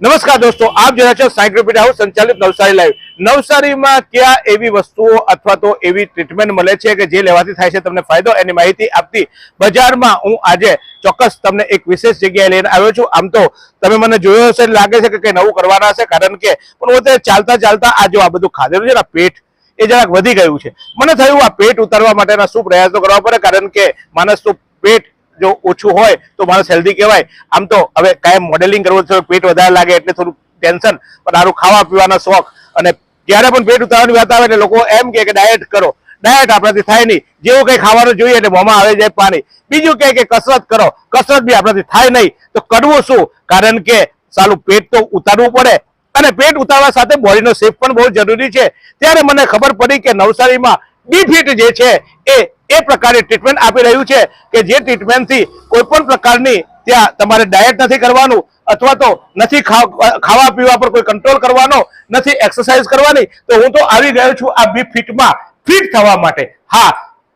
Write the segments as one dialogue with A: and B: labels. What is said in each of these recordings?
A: નમસ્કાર દોસ્તો, આપ જોયા છો સાયન્ટિફિક હાઉસ સંચાલિત નવસારી લાઈવ। નવસારીમાં ક્યાં એવી વસ્તુઓ અથવા તો એવી ટ્રીટમેન્ટ મળે છે કે જે લેવાથી થાય છે તમને ફાયદો, એની માહિતી આપતી બજારમાં હું આજે ચોક્કસ તમને એક વિશેષ જગ્યાએ લઈને આવ્યો છું। આમ તો તમે મને જોયો હશે, લાગે છે કે કંઈ નવું કરવાના હશે, કારણ કે પણ હું ચાલતા ચાલતા આ જો આ બધું ખાધેલું છે ને, પેટ એ જરાક વધી ગયું છે। મને થયું આ પેટ ઉતારવા માટેના શું પ્રયાસો કરવા પડે, કારણ કે માણસનું પેટ જો ઓછું હોય તો માણસ હેલ્ધી કહેવાય। આમ તો હવે કાયમ મોડેલિંગ કરવું છે, પેટ વધારે લાગે એટલે થોડું ટેન્શન, પણ સારું ખાવા પીવાના શોખ, અને જ્યારે પણ પેટ ઉતારવાની વાત આવે એટલે લોકો એમ કે ડાયટ કરો। ડાયટ આપણાથી થાય નહીં, જેવું કંઈ ખાવાનું જોઈએ એટલે મોંમાં આવી જાય પાણી। બીજું કહે કે કસરત કરો, કસરત બી આપણાથી થાય નહીં, તો કરવું શું? કારણ કે સાલું પેટ તો ઉતારવું પડે, અને પેટ ઉતારવા સાથે બોડીનો શેપ પણ બહુ જરૂરી છે। ત્યારે મને ખબર પડી કે નવસારીમાં બીફિટ જે છે એ પ્રકારે ટ્રીટમેન્ટ આપી રહ્યું છે કે જે ટ્રીટમેન્ટથી કોઈ પણ પ્રકારની ત્યાં તમારે ડાયટ નથી કરવાનું, અથવા તો નથી ખાવા પીવા પર કોઈ કંટ્રોલ કરવાનો, નથી એક્સરસાઇઝ કરવાની। તો હું તો આવી ગયો છું આ બીફિટમાં ફિટ થવા માટે। હા,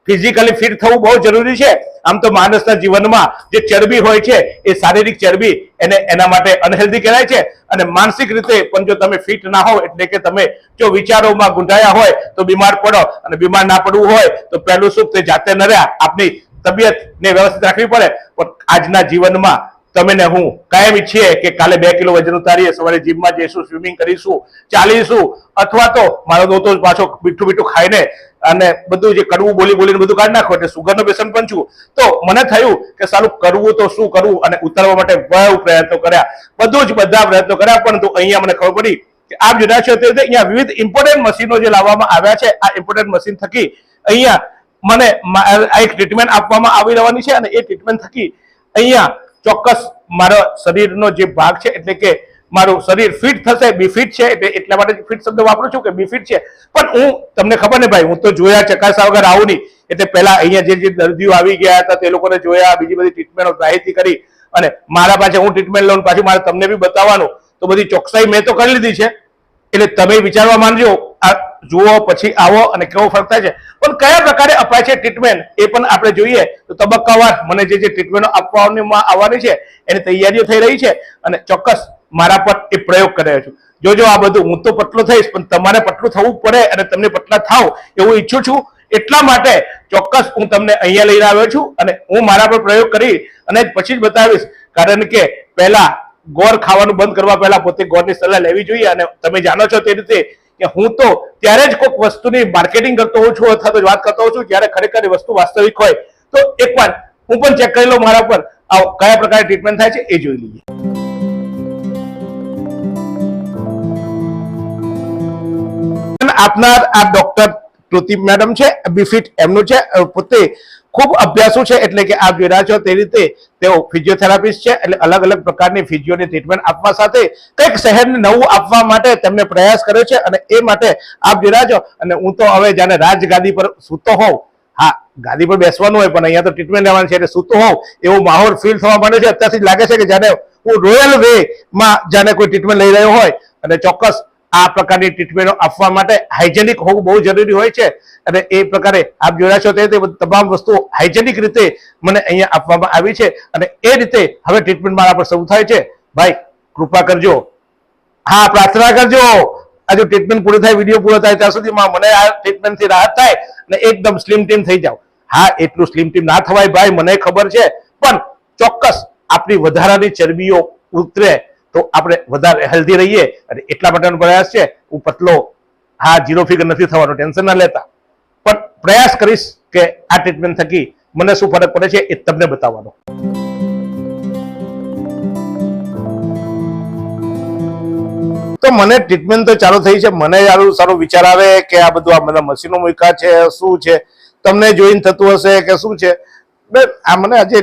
A: ફિઝિકલી ફિટ થવું બહુ જરૂરી છે। આમ તો માણસના જીવનમાં જે ચરબી હોય છે એ શારીરિક ચરબી એના માટે અનહેલ્ધી કહેવાય છે, અને માનસિક રીતે પણ જો તમે ફિટ ના હો, એટલે કે તમે જો વિચારોમાં ગુંધાયા હોય તો બીમાર પડો, અને બીમાર ના પડવું હોય તો પહેલું શું, તે જાતે ન રહ્યા, આપની તબિયતને વ્યવસ્થિત રાખવી પડે। પણ આજના જીવનમાં તમે ને હું કાયમ ઈચ્છીએ કે કાલે 2 કિલો વજન ઉતારીએ, સવારે જીમમાં જઈશું, સ્વિમિંગ કરીશું, ચાલીશું, અથવા તો મારો દોસ્તો પાછો મીઠું ખાઈને અને બધું જે કડવું બોલીને બધું કાઢી નાખો, એટલે સુગરનો પેશન્ટ પણ છું। તો મને થયું કે સારું કરવું તો શું કરવું, અને ઉતારવા માટે બહુ પ્રયત્નો કર્યા, બધા પ્રયત્નો કર્યા, પરંતુ અહીંયા મને ખબર પડી કે આપ જોયા છો તે અહીંયા વિવિધ ઇમ્પોર્ટન્ટ મશીનો જે લાવવામાં આવ્યા છે, આ ઇમ્પોર્ટન્ટ મશીન થકી અહીંયા મને એક ટ્રીટમેન્ટ આપવામાં આવી રહેવાની છે, અને એ ટ્રીટમેન્ટ થકી અહીંયા ચોક્કસ મારા શરીરનો જે ભાગ છે, એટલે કે મારું શરીર ફિટ થશે। બીફિટ છે એટલે એટલા માટે ફિટ શબ્દ વાપરું છું કે બીફિટ છે, પણ હું તમને ખબર ને ભાઈ, હું તો જોયા ચકાસા વગર આવું નહીં। એટલે પહેલા અહીંયા જે દર્દીઓ આવી ગયા હતા તે લોકોને જોયા, બીજી બધી ટ્રીટમેન્ટ માહિતી કરી, અને મારા પાસે હું ટ્રીટમેન્ટ લઉં, પાછી મારે તમને બી બતાવવાનું, તો બધી ચોકસાઈ મેં તો કરી લીધી છે। એટલે તમે વિચારવા માંડજો, આ જુઓ પછી આવો અને કેવો ફરક થાય છે, પણ કયા પ્રકારે અપાય છે ટ્રીટમેન્ટ એ પણ આપણે જોઈએ। તો તબક્કાવાર મને જે ટ્રીટમેન્ટો આપવામાં આવવાની છે એની તૈયારીઓ થઈ રહી છે, અને ચોક્કસ મારા પર એ પ્રયોગ કરી રહ્યો છું। જોજો આ બધું, હું તો પતલો થઈશ, પણ તમારે પતલું થવું પડે, અને તમને પતલા થાવ એવું ઈચ્છું છું। એટલા માટે ચોક્કસ હું તમને અહીંયા લઈને આવ્યો છું, અને હું મારા પર પ્રયોગ કરી અને પછી જ બતાવીશ, કારણ કે પહેલા ગોળ ખાવાનું બંધ કરવા પહેલા પોતે ગોળની સલાહ લેવી જોઈએ। અને તમે જાણો છો તે રીતે કે હું તો ત્યારે જ કોઈક વસ્તુની માર્કેટિંગ કરતો હોઉં છું, અથવા તો વાત કરતો હોઉં છું, જ્યારે ખરેખર એ વસ્તુ વાસ્તવિક હોય। તો એકવાર હું પણ ચેક કરી લઉં મારા પર કયા પ્રકારે ટ્રીટમેન્ટ થાય છે એ જોઈ લઈએ। આપનાર આ ડોક્ટર કૃતિ મેડમ છે, બીફિટ એમનું છે, પોતે ખૂબ અભ્યાસુ છે, એટલે કે આપ જોઈ રહ્યા છો તે રીતે તેઓ ફિઝિયોથેરાપિસ્ટ છે, એટલે અલગ અલગ પ્રકારની ફિઝિયોની ટ્રીટમેન્ટ આપવા સાથે કંઈક શહેરને નવું આપવા માટે તેમને પ્રયાસ કર્યો છે, અને એ માટે આપ જોઈ રહ્યા છો। અને હું તો હવે જાણે રાજગાદી પર સૂતો હોઉં, હા ગાદી પર બેસવાનું હોય, પણ અહીંયા તો ટ્રીટમેન્ટ લેવાની છે, એટલે સૂતો હોઉં એવો માહોલ ફીલ થવા માંડે છે। અત્યારથી લાગે છે કે જાણે હું રોયલ વેમાં જાણે કોઈ ટ્રીટમેન્ટ લઈ રહ્યો હોય, અને ચોક્કસ આ પ્રકારની ટ્રીટમેન્ટો આપવા માટે હાઇજેનિક હોવું બહુ જરૂરી હોય છે, અને એ પ્રકારે આપ જોયા છો તે તમામ વસ્તુઓ હાઇજેનિક રીતે મને અહીંયા આપવામાં આવી છે, અને એ રીતે હવે ટ્રીટમેન્ટ મારા પર શરૂ થાય છે। ભાઈ કૃપા કરજો, હા પ્રાર્થના કરજો, આ જો ટ્રીટમેન્ટ પૂરી થાય, વિડીયો પૂરો થાય ત્યાં સુધીમાં મને આ ટ્રીટમેન્ટથી રાહત થાય અને એકદમ સ્લિમ ટીમ થઈ જાવ। હા, એટલું સ્લિમ ટીમ ના થવાય ભાઈ, મને ખબર છે, પણ ચોક્કસ આપણી વધારાની ચરબીઓ ઉતરે તો આપણે વધારે હેલ્ધી રહીએ, અને એટલા માટેનો પ્રયાસ છે। હું પતલો, હા 0 ફિગર નથી થવાનો, ટેન્શન ના લેતા, પણ પ્રયાસ કરીશ કે આ ટ્રીટમેન્ટ થકી મને શું ફરક પડે છે એ તમને બતાવવાનો। તો મને ટ્રીટમેન્ટ તો ચાલુ થઈ છે, મને સારો વિચાર આવે કે આ બધું આ બધા મશીનો મૂક્યા છે, શું છે, તમને જોઈને થતું હશે કે શું છે, આ મને આજે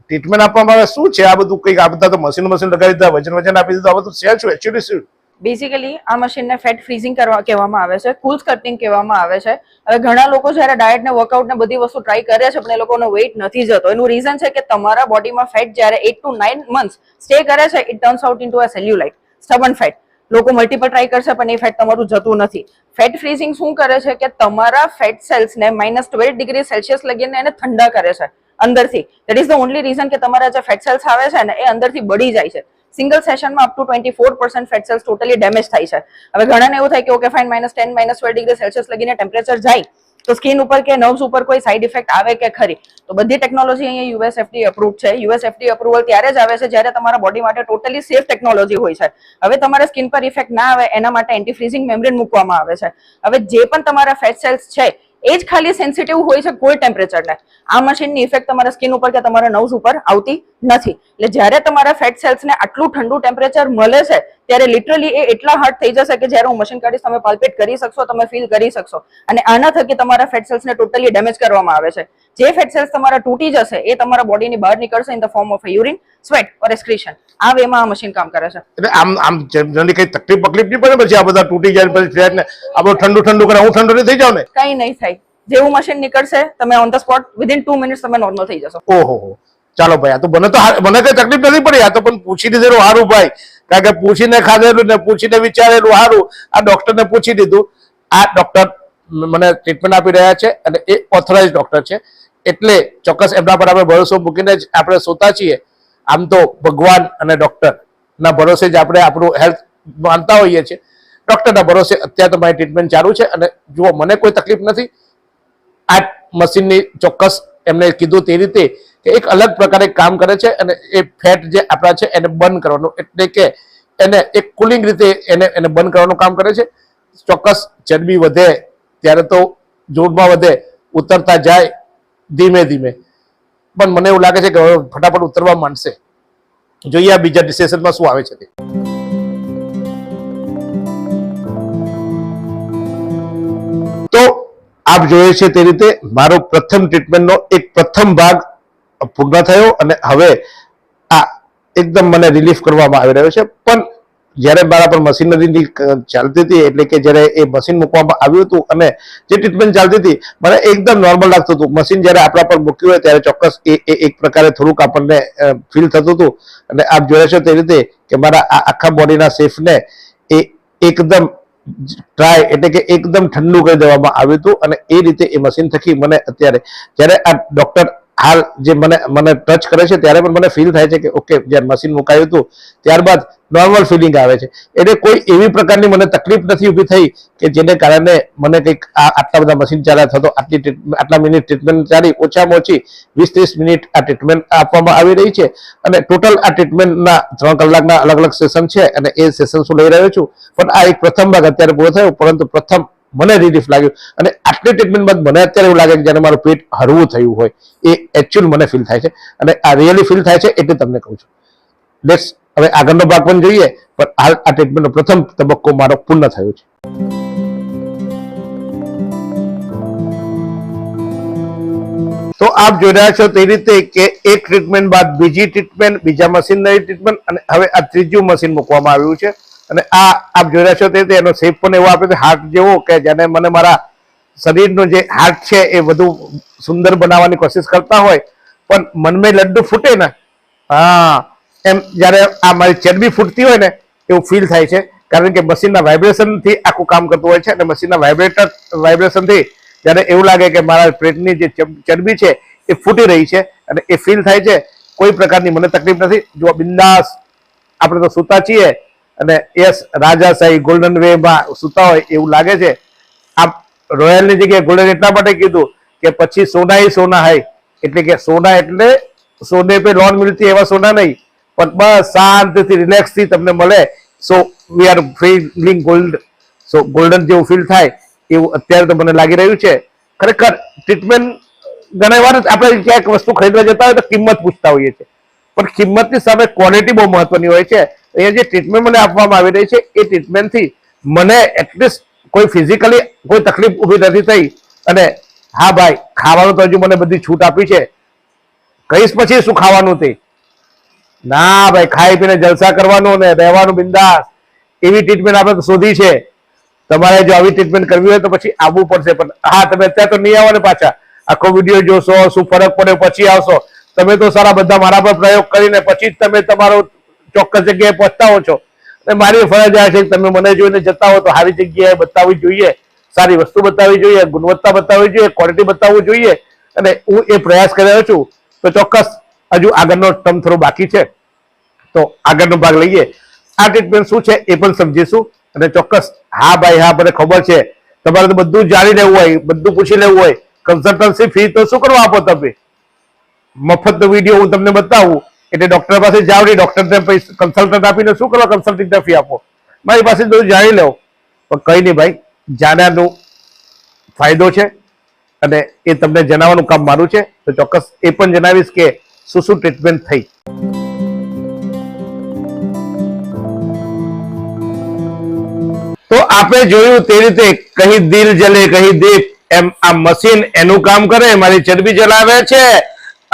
A: ટ્રીટમેન્ટ આપવામાં આવે શું છે આ બધું, કંઈક આ બધા તો મશીન લગાવી દીધા, વજન આપી દીધું, આ બધું છે શું એકચ્યુઅલી શું?
B: બેઝિકલી આ મશીનને ફેટ ફ્રીઝિંગ કહેવામાં આવે છે, કુલ સ્કલ્પટિંગ કહેવામાં આવે છે। હવે ઘણા લોકો જ્યારે ડાયટ ને વર્કઆઉટ ને બધી વસ્તુ ટ્રાય કરે છે, પણ એ લોકોનો વેઇટ નથી જતો। એનું રીઝન છે કે તમારા બોડીમાં ફેટ જ્યારે 8 to 9 મંથ્સ સ્ટે કરે છે, it turns out into a cellulite, stubborn fat. લોકો મલ્ટિપલ ટ્રાય કરશે પણ એ ફેટ તમારું જતું નથી। ફેટ ફ્રીઝિંગ શું કરે છે કે તમારા ફેટ સેલ્સને -12 ડિગ્રી સેલ્સિયસ લગીને એને ઠંડા કરે છે અંદરથી। That is the only reason કે તમારા જે ફેટ સેલ્સ આવે છે ને એ અંદરથી બળી જાય છે। સિંગલ સેશનમાં up to 24% fat cells totally damage થાય છે. હવે ઘણાને એવું થાય કે ઓકે ફાઇન -10 -12 ડિગ્રી સેલ્સિયસ લગીને ટેમ્પરેચર જાય તો સ્કિન ઉપર કે નર્વ્સ ઉપર કોઈ સાઇડ ઇફેક્ટ આવે કે ખરી? તો બધી ટેકનોલોજી અહીંયા યુએસ એફડી અપ્રૂવ છે. યુએસ એફડી અપ્રુવલ ત્યારે જ આવે છે જ્યારે તમારા બોડી માટે ટોટલી સેફ ટેકનોલોજી હોય છે. હવે તમારા સ્કિન પર ઇફેક્ટ ના આવે એના માટે એન્ટી ફ્રીઝિંગ મેમ્બ્રેન મૂકવામાં આવે છે. હવે જે પણ તમારા ફેટ સેલ્સ છે એ જ ખાલી સેન્સિટિવ હોય છે કોઈ ટેમ્પરેચરને. આ મશીનની ઇફેક્ટ તમારા સ્કિન ઉપર કે તમારા નર્વ્સ ઉપર આવતી નથી. એટલે જ્યારે તમારા ફેટ સેલ્સને આટલું ઠંડુ ટેમ્પરેચર મળે છે ત્યારે લિટરલી એ એટલા હાર્ડ થઈ જશે કે જ્યારે હું મશીન કાઢીશ તમે પાલ્પેટ કરી શકશો, તમે ફીલ કરી શકશો. અને આના થકી તમારા ફેટ સેલ્સને ટોટલી ડેમેજ કરવામાં આવે છે. જે ફેટ સેલ્સ તમારા તૂટી જશે એ તમારા બોડીની બહાર નીકળશે in the form of urine, sweat or excretion. આ વેમાં આ મશીન કામ કરે છે.
A: એટલે આમ જનરલી કઈ તકલીફ નહીં પડે પછી આ બધા તૂટી જાય પછી ફ્લેટ ને આપણે ઠંડુ કરે હું ઠંડુ નહીં થઈ જાવ ને?
B: કઈ નહીં થાય. જેવું મશીન નીકળશે તમે on the spot within 2 minutes તમે નોર્મલ થઈ જશો.
A: ઓહો, ચાલો ભાઈ, આ તો મને કઈ તકલીફ નથી પડી. આ તો પણ પૂછી દીધેલું સારું ભાઈ, કારણ કે પૂછીને ખાધેલું ને પૂછીને વિચારેલું સારું. આ ડોક્ટરને પૂછી દીધું. આ ડોક્ટર મને ટ્રીટમેન્ટ આપી રહ્યા છે અને એ ઓથોરાઇઝ ડોક્ટર છે એટલે ચોક્કસ એમના પર આપણે ભરોસો મૂકીને જ આપણે સોતા છીએ. આમ તો ભગવાન અને ડોક્ટર ના ભરોસે જ આપણે આપણું હેલ્થ માનતા હોઈએ છીએ. ડોક્ટરના ભરોસે અત્યારે તો મારી ટ્રીટમેન્ટ ચાલુ છે અને જુઓ મને કોઈ તકલીફ નથી. આ મશીનની ચોક્કસ એમને કીધું તે રીતે કે એક અલગ પ્રકારે કામ કરે છે અને એ ફેટ જે આપણા છે એને બંધ કરવાનું, એટલે કે એને એક કુલિંગ રીતે એને બંધ કરવાનું કામ કરે છે. ચોક્કસ ચરબી વધે ત્યારે તો જોરમાં વધે, ઉતરતા જાય ધીમે ધીમે, પણ મને એવું લાગે છે કે હવે ફટાફટ ઉતરવા માંડશે. જોઈએ આ બીજા સેશનમાં શું આવે છે તે. તો આપ જોઈએ છે તે રીતે મારો પ્રથમ ટ્રીટમેન્ટનો એક પ્રથમ ભાગ પૂર્ણ થયો અને હવે આ એકદમ મને રિલીફ કરવામાં આવી રહ્યો છે. પણ જ્યારે મારા પર મશીનરી ચાલતી હતી એટલે કે જ્યારે એ મશીન મૂકવામાં આવ્યું હતું અને જે ટ્રીટમેન્ટ ચાલતી હતી મને એકદમ નોર્મલ લાગતું હતું. મશીન જ્યારે આપણા પર મૂક્યું હોય ત્યારે ચોક્કસ એ એક પ્રકારે થોડુંક આપણને ફીલ થતું હતું અને આપ જોઈ છો તે રીતે કે મારા આ આખા બોડીના શેફને એ એકદમ ડ્રાય એટલે કે એકદમ ઠંડુ કરી દેવામાં આવ્યું હતું અને એ રીતે એ મશીન થકી મને અત્યારે જ્યારે આ ડોક્ટર હાલ જે મને ટચ કરે છે ત્યારે પણ મને ફીલ થાય છે કે ઓકે જ્યારે મશીન મુકાયું હતું ત્યારબાદ નોર્મલ ફિલિંગ આવે છે. એટલે કોઈ એવી પ્રકારની મને તકલીફ નથી ઊભી થઈ કે જેને કારણે મને કંઈક આટલા બધા મશીન ચાલ્યા થતો આટલા મિનિટ ટ્રીટમેન્ટ ચાલી. ઓછામાં ઓછી 20-30 મિનિટ આ ટ્રીટમેન્ટ આપવામાં આવી રહી છે અને ટોટલ આ ટ્રીટમેન્ટના 3 કલાકના અલગ અલગ સેશન છે અને એ સેશન હું લઈ રહ્યો છું. પણ આ એક પ્રથમ ભાગ અત્યારે પૂરો થયો, પરંતુ પ્રથમ મને રિલીફ લાગ્યું અને આટલી ટ્રીટમેન્ટ બાદ મને અત્યારે એવું લાગે કે જ્યારે મારું પેટ હળવું થયું હોય એ એકચ્યુઅલ મને ફીલ થાય છે અને આ રિયલી ફીલ થાય છે એટલે તમને કહું છું. લેટ્સ હવે આગળનો ભાગ પણ જોઈએ, પણ હાલ આ ટ્રીટમેન્ટનો પ્રથમ તબક્કો મારો પૂર્ણ થયો છે. તો આપ જોઈ રહ્યા છો તે રીતે કે એક ટ્રીટમેન્ટ બાદ બીજી ટ્રીટમેન્ટ, બીજા મશીનરી ટ્રીટમેન્ટ અને હવે આ ત્રીજું મશીન મૂકવામાં આવ્યું છે. અને આ આપ જોઈ રહ્યા છો તે રીતે એનો શેપ પણ એવો આપે છે હાર્ટ જેવો કે જેને મને મારા શરીરનો જે હાર્ટ છે એ વધુ સુંદર બનાવવાની કોશિશ કરતા હોય પણ મનમાં લડ્ડુ ફૂટે ને, હા એમ જ્યારે આ મારી ચરબી ફૂટતી હોય ને એવું ફીલ થાય છે. કારણ કે મશીનના વાઇબ્રેશનથી આખું કામ કરતું હોય છે અને મશીનના વાઇબ્રેશનથી જ્યારે એવું લાગે કે મારા પેટની જે ચરબી છે એ ફૂટી રહી છે અને એ ફીલ થાય છે. કોઈ પ્રકારની મને તકલીફ નથી. જો બિંદાસ આપણે તો સૂતા છીએ અને યસ રાજાશાહી ગોલ્ડન વેમાં સૂતા હોય એવું લાગે છે. આ રોયલની જગ્યાએ ગોલ્ડન એટલા માટે કીધું કે પછી સોના હી સોના હૈ, એટલે કે સોના એટલે સોને પે લોન મિલતી એવા સોના નહીં, પણ બસ શાંતિથી રિલેક્સથી તમને મળે. So we are feeling gold. So golden જેવું ફીલ થાય એવું અત્યારે તો મને લાગી રહ્યું છે. ખરેખર ટ્રીટમેન્ટ ઘણા વાર આપણે ક્યાંક વસ્તુ ખરીદવા જતા હોય તો કિંમત પૂછતા હોઈએ છીએ, પણ કિંમતની સામે ક્વોલિટી બહુ મહત્વની હોય છે. અહીંયા જે ટ્રીટમેન્ટ મને આપવામાં આવી રહી છે એ ટ્રીટમેન્ટથી મને એટલીસ્ટ કોઈ ફિઝિકલી કોઈ તકલીફ ઊભી નથી થઈ. અને હા ભાઈ, ખાવાનું તો હજુ મને બધી છૂટ આપી છે. કહીશ પછી શું ખાવાનું તે ના ભાઈ, ખાઈ પીને જલસા કરવાનું ને રહેવાનું બિંદાસ. એવી ટ્રીટમેન્ટ આપણે તો શોધી છે. તમારે જો આવી ટ્રીટમેન્ટ કરવી હોય તો પછી આવવું પડશે. પણ હા, તમે અત્યારે તો નહીં આવો ને પાછા. આખો વિડીયો જોશો, શું ફરક પડે પછી આવશો. તમે તો સારા બધા મારા પર પ્રયોગ કરીને પછી જ તમે તમારો ચોક્કસ જગ્યાએ પહોંચતા હો છો. અને મારી ફરજ આ છે કે તમે મને જોઈને જતા હો તો સારી જગ્યાએ બતાવવી જોઈએ, સારી વસ્તુ બતાવવી જોઈએ, ગુણવત્તા બતાવવી જોઈએ, ક્વોલિટી બતાવવું જોઈએ. અને હું એ પ્રયાસ કરી રહ્યો છું. તો ચોક્કસ હજુ આગળનો ટર્મ થોડો બાકી છે. તો આગળનો ભાગ લઈએ. આ ટ્રીટમેન્ટ શું છે એ પણ સમજીશું અને ચોક્કસ હા ભાઈ હા મને ખબર છે તમારે તો બધું જાણી લેવું હોય, બધું પૂછી લેવું હોય, કન્સલ્ટન્સી ફી તો શું કરવા આપો તમે? મફત વિડીયો હું તમને બતાવું એટલે ડોક્ટર પાસે જાવ નહીં, ડોક્ટરને કન્સલ્ટન્ટ આપીને શું કરવા કન્સલ્ટિંગ ફી આપો? મારી પાસે બધું જાણી લેવું. પણ કઈ નહીં ભાઈ, જાણ્યાનો ફાયદો છે અને એ તમને જણાવવાનું કામ મારું છે. તો ચોક્કસ એ પણ જણાવીશ કે શું શું ટ્રીટમેન્ટ થઈ. તો આપણે જોયું તે રીતે કહી દિલ જલે કહી દીપ એમ આ મશીન એનું કામ કરે, મારી ચરબી જલાવે છે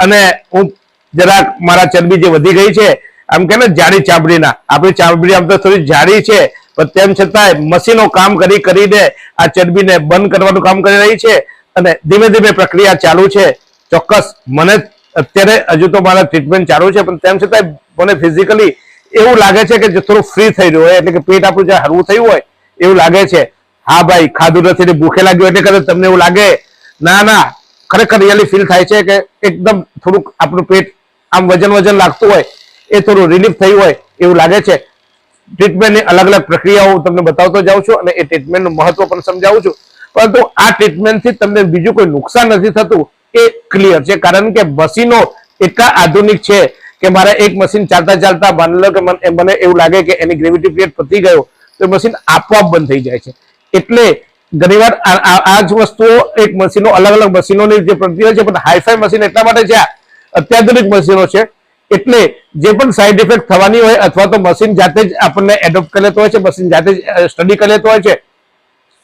A: અને હું જરાક મારા ચરબી જે વધી ગઈ છે આમ કે ને જાડી ચામડીના, આપણી ચામડી આમ તો થોડી જાડી છે પણ તેમ છતાંય મશીનો કામ કરીને આ ચરબીને બંધ કરવાનું કામ કરી રહી છે અને ધીમે ધીમે પ્રક્રિયા ચાલુ છે. ચોક્કસ મને અત્યારે હજુ તો મારા ટ્રીટમેન્ટ ચાલુ છે પણ તેમ છતાંય મને ફિઝિકલી એવું લાગે છે કે થોડું ફ્રી થઈ રહ્યું હોય, એટલે કે પેટ આપણું જ્યાં હળવું થયું હોય એવું લાગે છે. હા ભાઈ, ખાધું નથી ને ભૂખે લાગ્યું એટલે કદાચ તમને એવું લાગે, ના ના, ખરેખર રિયલી ફીલ થાય છે કે એકદમ થોડુંક આપણું પેટ આમ વજન લાગતું હોય એ થોડું રિલીફ થયું હોય એવું લાગે છે. ટ્રીટમેન્ટની અલગ અલગ પ્રક્રિયાઓ હું તમને બતાવતો જાઉં છું અને એ ટ્રીટમેન્ટનું મહત્વ પણ સમજાવું છું. પરંતુ આ ટ્રીટમેન્ટથી તમને બીજું કોઈ નુકસાન નથી થતું એ ક્લિયર છે, કારણ કે મશીનો એટલા આધુનિક છે કે મારે એક મશીન ચાલતા માની લો કે મને એવું લાગે કે એની ગ્રેવિટી પીરિયડ પતી ગયો તો મશીન આપોઆપ બંધ થઈ જાય છે. એટલે ઘણીવાર આ જ વસ્તુઓ એક મશીનો અલગ અલગ મશીનોની જે પ્રક્રિયા છે પણ હાઈફાઈ મશીન એટલા માટે છે, અત્યાધુનિક મશીનો છે એટલે જે પણ સાઈડ ઇફેક્ટ થવાની હોય અથવા તો મશીન જાતે જ આપણને એડોપ્ટ કરી લેતો હોય છે, મશીન જાતે જ સ્ટડી કરી લેતો હોય છે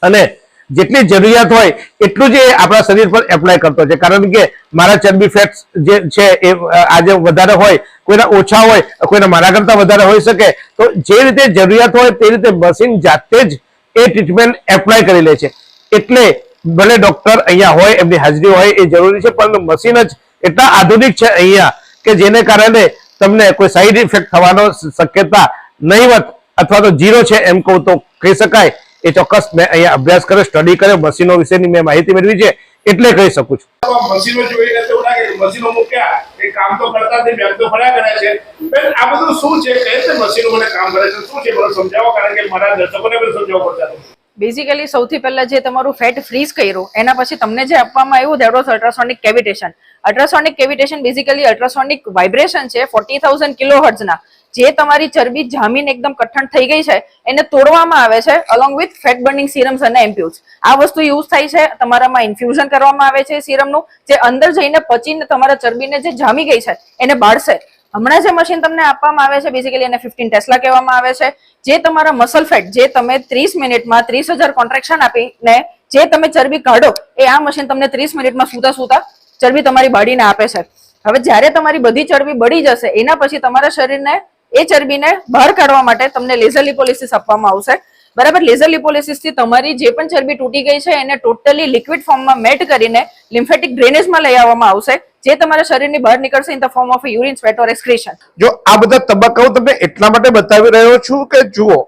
A: અને જેટલી જરૂરિયાત હોય એટલું જ આપણા શરીર પર એપ્લાય કરતો છે. કારણ કે મારા ચરબી ફેટ્સ જે છે એ આજે વધારે હોય, કોઈના ઓછા હોય, કોઈના મારા કરતા વધારે હોઈ શકે. તો જે રીતે જરૂરિયાત હોય તે રીતે મશીન જાતે જ એ ટ્રીટમેન્ટ એપ્લાય કરી લે છે. એટલે ભલે ડોક્ટર અહીંયા હોય, એમની હાજરી હોય એ જરૂરી છે, પરંતુ મશીન જ એટલા આધુનિક છે અહીંયા કે જેને કારણે તમને કોઈ સાઈડ ઇફેક્ટ થવાનો શક્યતા નહીવત અથવા તો ઝીરો છે એમ કહું તો કહી શકાય. એ ચોક્કસ મેં અહીંયા અભ્યાસ કર્યો, સ્ટડી કર્યો, મશીનો વિશેની મેં માહિતી મેળવી છે એટલે કહી શકું છું.
C: મશીનો જોઈને એવું લાગે કે મશીનો મૂક્યા એ કામ તો કરતા નથી, બેન તો ફર્યા કરે છે. બેન આ બધું શું છે, કઈ રીતે મશીનો મને કામ કરે છે, શું છે મને સમજાવો, કારણ કે મારા દર્શકોને પણ સમજાવવું પડશે.
B: બેઝિકલી સૌથી પહેલા જે તમારું ફેટ ફ્રીઝ કર્યું એના પછી તમને જે આપવામાં આવ્યું that was ultrasonic cavitation. Ultrasonic cavitation basically ultrasonic vibration છે 40,000 કિલોહર્ટ્ઝ ના, જે તમારી ચરબી જામીન એકદમ કઠણ થઈ ગઈ છે એને તોડવામાં આવે છે અલોંગ વિથ ફેટ બર્નિંગ સિરમ્સ અને એમ્પ્યુલ્સ. આ વસ્તુ યુઝ થાય છે, તમારામાં ઇન્ફ્યુઝન કરવામાં આવે છે સિરમનું, જે અંદર જઈને પચીને તમારા ચરબીને જે જામી ગઈ છે એને બાળશે. હમણાં જે મશીન તમને આપવામાં આવે છે બેઝિકલી એને 15 ટેસ્લા કહેવામાં આવે છે, જે તમારા મસલ ફેટ જે તમે 30 મિનિટમાં 30,000 કોન્ટ્રેક્શન આપીને જે તમે ચરબી કાઢો એ આ મશીન તમને 30 મિનિટમાં સૂતા ચરબી તમારી બોડીને આપે છે. હવે જ્યારે તમારી બધી ચરબી બળી જશે એના પછી તમારા શરીરને એ ચરબીને બહાર કાઢવા માટે તમને લેઝર લિપોલિસિસ આપવામાં આવશે. બરાબર, લેઝર લિપોલિસિસ થી તમારી જે પણ ચરબી તૂટી ગઈ છે એને ટોટલી લિક્વિડ ફોર્મમાં મેટ કરીને લિમ્ફેટિક ડ્રેનેજમાં લઈ આવવામાં આવશે, જે તમારા શરીરની બહાર નીકળશે in the form of urine, sweat or excretion.
A: જો આ બધા તબક્કાઓ તમને એટલા માટે બતાવી રહ્યો છું કે જુઓ,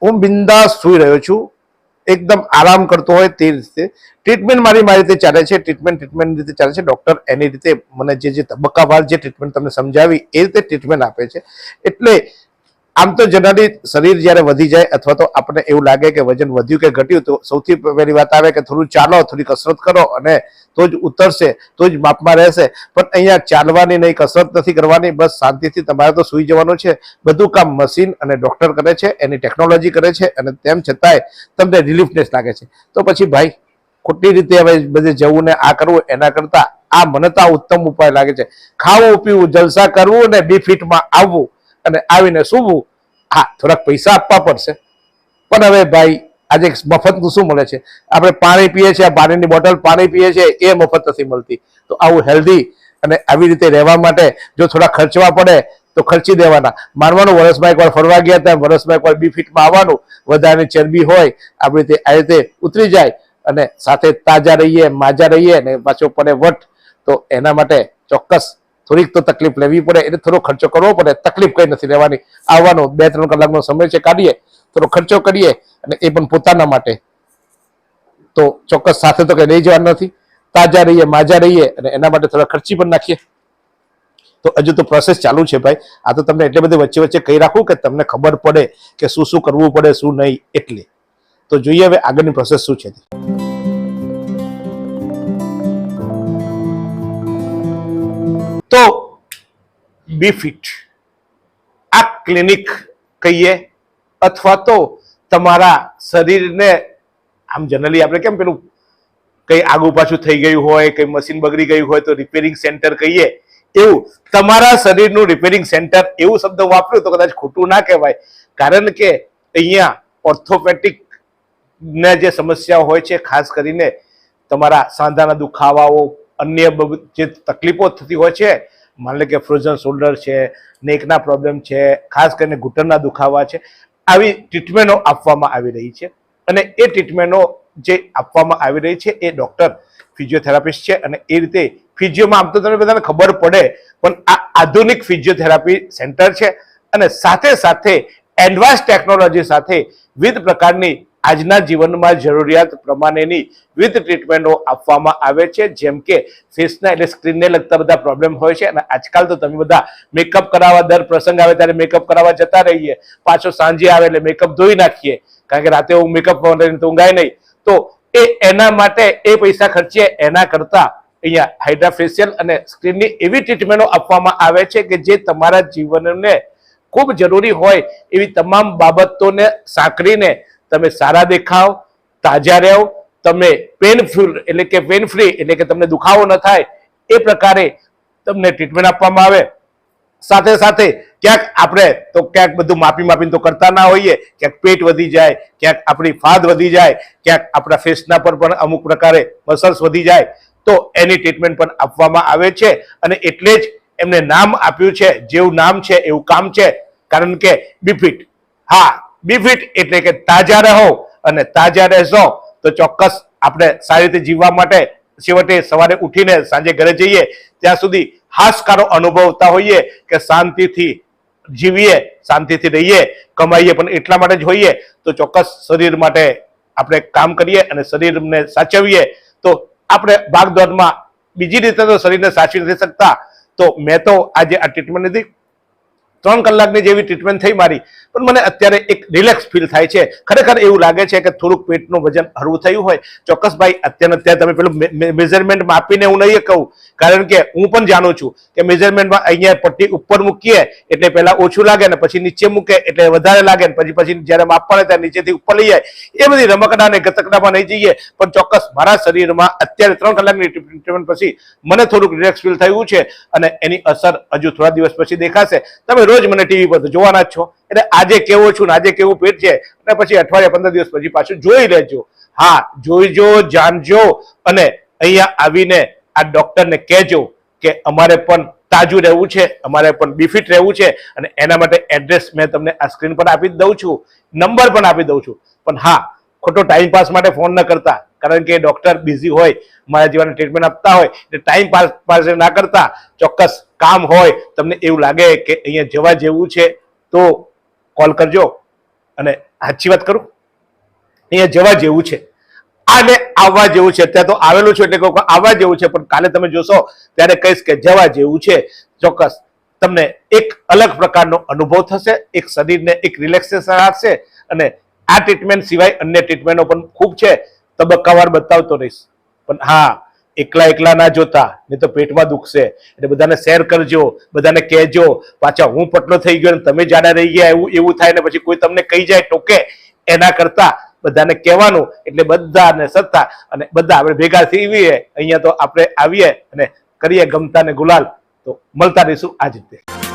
A: હું બિંદાસ સુઈ રહ્યો છું, એકદમ આરામ કરતો હોય તે રીતે ટ્રીટમેન્ટ મારી રીતે ચાલે છે. ટ્રીટમેન્ટ રીતે ચાલે છે. ડોક્ટર એની રીતે મને જે તબક્કાવાર જે ટ્રીટમેન્ટ તમને સમજાવી એ રીતે ટ્રીટમેન્ટ આપે છે. એટલે આમ તો જનરલી શરીર જ્યારે વધી જાય અથવા તો આપણને એવું લાગે કે વજન વધ્યું કે ઘટ્યું તો સૌથી પહેલી વાત આવે કે થોડું ચાલો, થોડી કસરત કરો અને તો જ ઉતરશે, તો જ માપમાં રહેશે. પણ અહીંયા ચાલવાની નહીં, કસરત નથી કરવાની, બસ શાંતિથી તમારે તો સૂઈ જવાનું છે. બધું કામ મશીન અને ડોક્ટર કરે છે, એની ટેકનોલોજી કરે છે અને તેમ છતાંય તમને રિલીફનેસ લાગે છે. તો પછી ભાઈ ખોટી રીતે હવે બધે જવું ને આ કરવું એના કરતા આ મને તો આ ઉત્તમ ઉપાય લાગે છે. ખાવું પીવું, જલસા કરવું અને બી ફિટમાં આવવું અને આવીને સૂવું. હા, થોડાક પૈસા આપવા પડશે પણ હવે ભાઈ આજે મફતનું શું મળે છે? આપણે પાણી પીએ છીએ, પાણીની બોટલ પાણી પીએ છીએ એ મફત નથી મળતી. તો આવું હેલ્ધી અને આવી રીતે રહેવા માટે જો થોડા ખર્ચવા પડે તો ખર્ચી દેવાના. માનવાનું વર્ષમાં એકવાર ફરવા ગયા હતા, વર્ષમાં એકવાર બી ફિટમાં આવવાનું, વધારે ચરબી હોય આપણી રીતે આ રીતે ઉતરી જાય અને સાથે તાજા રહીએ, માજા રહીએ અને પાછો પડે વટ. તો એના માટે ચોક્કસ થોડીક તો તકલીફ લેવી પડે, એટલે થોડો ખર્ચો કરવો પડે. તકલીફ કઈ નથી લેવાની, આવવાનો 2-3 કલાકનો સમય છે, કાઢીએ, થોડો ખર્ચો કરીએ અને એ પણ પોતાના માટે. તો ચોક્કસ સાથે તો કઈ લઈ જવાનું નથી, તાજા રહીએ, માજા રહીએ અને એના માટે થોડા ખર્ચી પણ નાખીએ. તો હજુ તો પ્રોસેસ ચાલુ છે ભાઈ. આ તો તમને એટલે બધી વચ્ચે વચ્ચે કહી રાખું કે તમને ખબર પડે કે શું શું કરવું પડે શું નહીં. એટલે તો જોઈએ હવે આગળની પ્રોસેસ શું છે. તો બીફિટ આ ક્લિનિક કહીએ અથવા તો તમારા શરીરને આમ જનરલી આપણે કેમ પેલું કઈ આગુ પાછું થઈ ગયું હોય, કઈ મશીન બગડી ગયું હોય તો રિપેરિંગ સેન્ટર કહીએ, એવું તમારા શરીરનું રિપેરિંગ સેન્ટર એવું શબ્દ વાપર્યું તો કદાચ ખોટું ના કહેવાય. કારણ કે અહીંયા ઓર્થોપેટિક ને જે સમસ્યાઓ હોય છે, ખાસ કરીને તમારા સાંધાના દુખાવાઓ, અન્ય જે તકલીફો થતી હોય છે, માની લો કે ફ્રોઝન શોલ્ડર છે, નેકના પ્રોબ્લેમ છે, ખાસ કરીને ઘૂંટણના દુખાવા છે, આવી ટ્રીટમેન્ટો આપવામાં આવી રહી છે. અને એ ટ્રીટમેન્ટો જે આપવામાં આવી રહી છે એ ડોક્ટર ફિઝિયોથેરાપિસ્ટ છે. અને એ રીતે ફિઝિયોમાં આમ તો તમને બધાને ખબર પડે, પણ આ આધુનિક ફિઝિયોથેરાપી સેન્ટર છે. અને સાથે સાથે એડવાન્સ ટેકનોલોજી સાથે વિવિધ પ્રકારની આજના જીવનમાં જરૂરિયાત પ્રમાણેની વિવિધ ટ્રીટમેન્ટો આપવામાં આવે છે. જેમ કે ફેસના એટલે સ્ક્રીનને લગતા બધા પ્રોબ્લેમ હોય છે. અને આજકાલ તો તમે બધા મેકઅપ કરાવવા દર પ્રસંગ આવે ત્યારે મેકઅપ કરાવવા જતા રહીએ, પાછો સાંજે આવે એટલે મેકઅપ ધોઈ નાખીએ, કારણ કે રાતે હું મેકઅપ તો ઊંઘાય નહીં. તો એના માટે એ પૈસા ખર્ચીએ એના કરતા અહીંયા હાઇડ્રા ફેશિયલ અને સ્ક્રીનની એવી ટ્રીટમેન્ટો આપવામાં આવે છે કે જે તમારા જીવનને ખૂબ જરૂરી હોય એવી તમામ બાબતોને સાંકળીને તમે સારા દેખાવ, તાજા રહો, તમે પેનફ્રી એટલે કે તમને દુખાવો ન થાય એ પ્રકારે તમને ટ્રીટમેન્ટ આપવામાં આવે. સાથે સાથે ક્યાંક આપણે તો ક્યાંક બધું માપીને તો કરતા ના હોઈએ, ક્યાંક પેટ વધી જાય, ક્યાંક આપણી ફાદ વધી જાય, ક્યાંક આપણા ફેસના પર પણ અમુક પ્રકારે મસલ્સ વધી જાય, તો એની ટ્રીટમેન્ટ પણ આપવામાં આવે છે. અને એટલે જ એમને નામ આપ્યું છે, જેવું નામ છે એવું કામ છે. કારણ કે બીફિટ, હા બીફિટ એટલે કે તાજા રહો, અને તાજા રહેશો તો ચોક્કસ આપણે સારી રીતે જીવવા માટે છેવટે સવારે ઉઠીને સાંજે ઘરે જઈએ ત્યાં સુધી હાશકારો અનુભવતા હોઈએ કે શાંતિથી જીવીએ, શાંતિથી રહીએ, કમાઈએ પણ એટલા માટે જ હોઈએ. તો ચોક્કસ શરીર માટે આપણે કામ કરીએ અને શરીરને સાચવીએ. તો આપણે ભાગદોડમાં બીજી રીતે તો શરીરને સાચવી નથી શકતા. તો મેં તો આજે આ ટ્રીટમેન્ટ લીધી, 3 કલાકની જેવી ટ્રીટમેન્ટ થઈ મારી, પણ મને અત્યારે એક રિલેક્સ ફીલ થાય છે. ખરેખર એવું લાગે છે કે થોડુંક પેટનું વજન હળવું થયું હોય. ચોક્કસ ભાઈ અત્યારે તમે પેલું મેઝરમેન્ટ માપીને હું નહીં કહું, કારણ કે હું પણ જાણું છું કે મેઝરમેન્ટમાં અહીંયા પટ્ટી ઉપર મૂકીએ એટલે પહેલા ઓછું લાગે ને પછી નીચે મૂકે એટલે વધારે લાગે, ને પછી જ્યારે માપવાને ત્યારે નીચેથી ઉપર લઈ જાય. એ બધી રમકડા ને ગતકડામાં નહીં જઈએ. પણ ચોક્કસ મારા શરીરમાં અત્યારે 3 કલાકની ટ્રીટમેન્ટ પછી મને થોડુંક રિલેક્સ ફીલ થયું છે. અને એની અસર હજુ થોડા દિવસ પછી દેખાશે. તમે રોજ મને ટીવી પર તો જોવાના જ છો, એટલે આજે કેવો છું ને આજે કેવું પેટ છે, અને પછી અઠવાડિયા 15 દિવસ પછી પાછું જોઈ લેજો. હા, જોઈજો, જાણજો, અને અહીંયા આવીને આ ડોક્ટરને કહેજો કે અમારે પણ તાજું રહેવું છે, અમારે પણ બીફિટ રહેવું છે. અને એના માટે એડ્રેસ મેં તમને આ સ્ક્રીન પર આપી દઉં છું, નંબર પણ આપી દઉં છું. પણ હા, ખોટો ટાઈમ પાસ માટે ફોન ન કરતા, કારણ કે ડોક્ટર બિઝી હોય, મારા જીવનને ટ્રીટમેન્ટ આપતા હોય, એટલે ટાઈમ પાસ ના કરતા ચોક્કસ કામ હોય, તમને એવું લાગે કે અહીંયા જવા જેવું છે તો કોલ કરજો. અને સાચી વાત કરું, અહીંયા જવા જેવું છે, આને આવવા જેવું છે. અત્યારે તો આવેલું છું એટલે કહું આવવા જેવું છે, પણ કાલે તમે જોશો ત્યારે કહીશ કે જવા જેવું છે. ચોક્કસ તમને એક અલગ પ્રકારનો અનુભવ થશે, એક શરીરને એક રિલેક્સેશન આપશે. અને આ ટ્રીટમેન્ટ સિવાય અન્ય ટ્રીટમેન્ટો પણ ખૂબ છે, તબક્કાવાર બતાવતો રહીશ. પણ હા, એકલા ના જોતા, નહીં તો પેટમાં દુખશે. એટલે બધાને શેર કરજો, બધાને કહેજો. પાછા હું પટલો થઈ ગયો તમે જાડા રહી ગયા એવું થાય ને પછી કોઈ તમને કહી જાય, ટોકે, એના કરતા બધાને કહેવાનું. એટલે બધાને સત્તા અને બધા આપણે ભેગા થઈએ અહીંયા. તો આપણે આવીએ અને કરીએ ગમતા ને ગુલાલ. તો મળતા રહીશું આ જ રીતે.